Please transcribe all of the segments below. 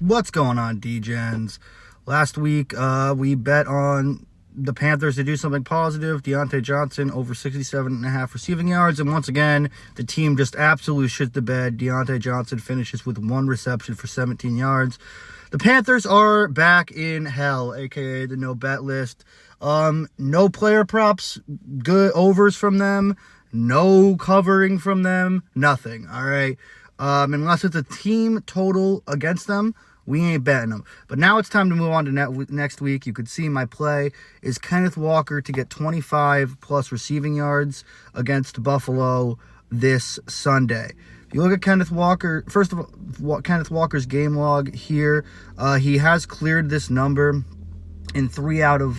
What's going on, D-Gens? Last week, we bet on the Panthers to do something positive. Deontay Johnson over 67.5 receiving yards. And once again, the team just absolutely shit the bed. Deontay Johnson finishes with one reception for 17 yards. The Panthers are back in hell, a.k.a. the no-bet list. No player props, good overs from them. No covering from them. Nothing, all right? Unless it's a team total against them, we ain't betting them. But now it's time to move on to next week. You could see my play is Kenneth Walker to get 25-plus receiving yards against Buffalo this Sunday. If you look at Kenneth Walker, first of all, Kenneth Walker's game log here, he has cleared this number in 3 out of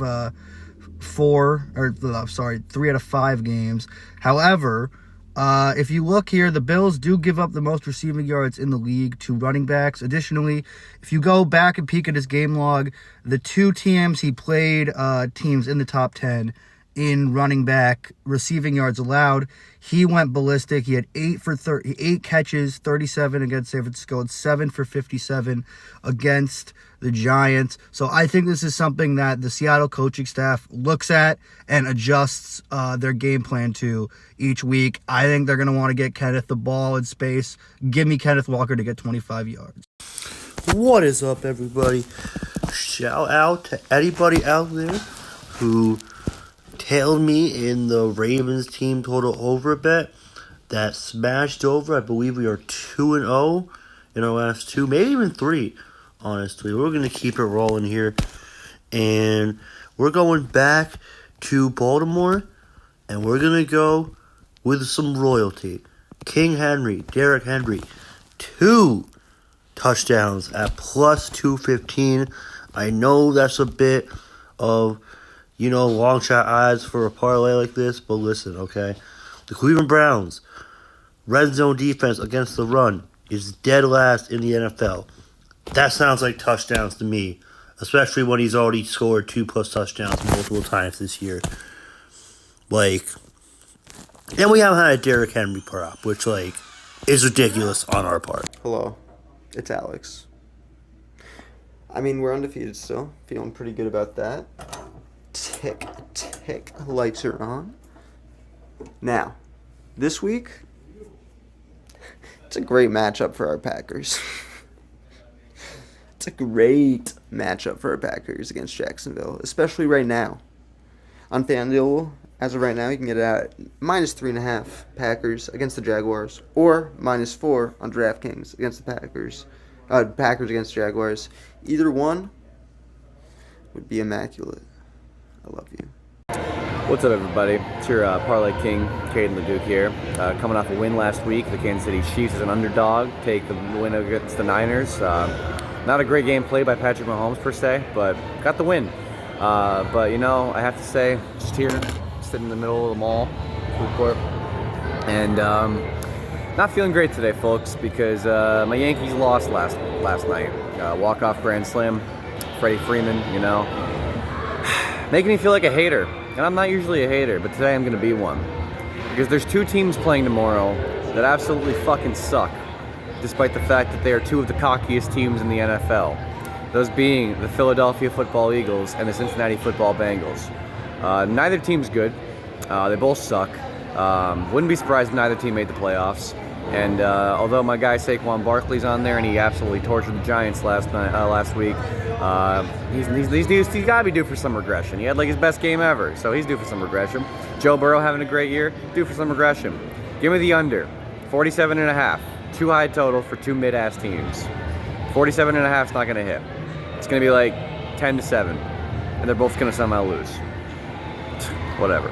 5 games. However, if you look here, the Bills do give up the most receiving yards in the league to running backs. Additionally, if you go back and peek at his game log, the 2 teams he played, teams in the top 10 in running back receiving yards allowed, he went ballistic. He had 8 catches, 37 against San Francisco, and 7 for 57 against the Giants. So I think this is something that the Seattle coaching staff looks at and adjusts their game plan to each week. I think they're going to want to get Kenneth the ball in space. Give me Kenneth Walker to get 25 yards. What is up, everybody? Shout out to anybody out there who tailed me in the Ravens team total over bet that smashed over. I believe we are 2-0 in our last 2, maybe even 3. Honestly, we're going to keep it rolling here. And we're going back to Baltimore. And we're going to go with some royalty. King Henry, Derrick Henry. 2 touchdowns at plus 215. I know that's a bit of, long shot odds for a parlay like this. But listen, okay? The Cleveland Browns, red zone defense against the run is dead last in the NFL. That sounds like touchdowns to me, especially when he's already scored 2+ touchdowns multiple times this year. And we haven't had a Derrick Henry prop, which, is ridiculous on our part. Hello, it's Alex. I mean, we're undefeated still. Feeling pretty good about that. Tick, lights are on. Now, this week, it's a great matchup for our Packers. It's a great matchup for our Packers against Jacksonville, especially right now. On FanDuel, as of right now, you can get it at -3.5 Packers against the Jaguars, or -4 on DraftKings against the Packers. Packers against Jaguars. Either one would be immaculate. I love you. What's up, everybody? It's your Parlay King, Caden LeDuc here. Coming off a win last week, the Kansas City Chiefs as an underdog take the win against the Niners. Not a great game played by Patrick Mahomes per se, but got the win. But I have to say, just here, sitting in the middle of the mall, food court, and not feeling great today, folks, because my Yankees lost last night. Walk-off grand slam, Freddie Freeman, making me feel like a hater. And I'm not usually a hater, but today I'm going to be one. Because there's 2 teams playing tomorrow that absolutely fucking suck, despite the fact that they are 2 of the cockiest teams in the NFL. Those being the Philadelphia Football Eagles and the Cincinnati Football Bengals. Neither team's good. They both suck. Wouldn't be surprised if neither team made the playoffs. And although my guy Saquon Barkley's on there and he absolutely tortured the Giants last week, he's got to be due for some regression. He had his best game ever, so he's due for some regression. Joe Burrow having a great year, due for some regression. Give me the under, 47.5. Too high total for 2 mid-ass teams. 47.5 is not going to hit. It's going to be 10-7, and they're both going to somehow lose. Whatever.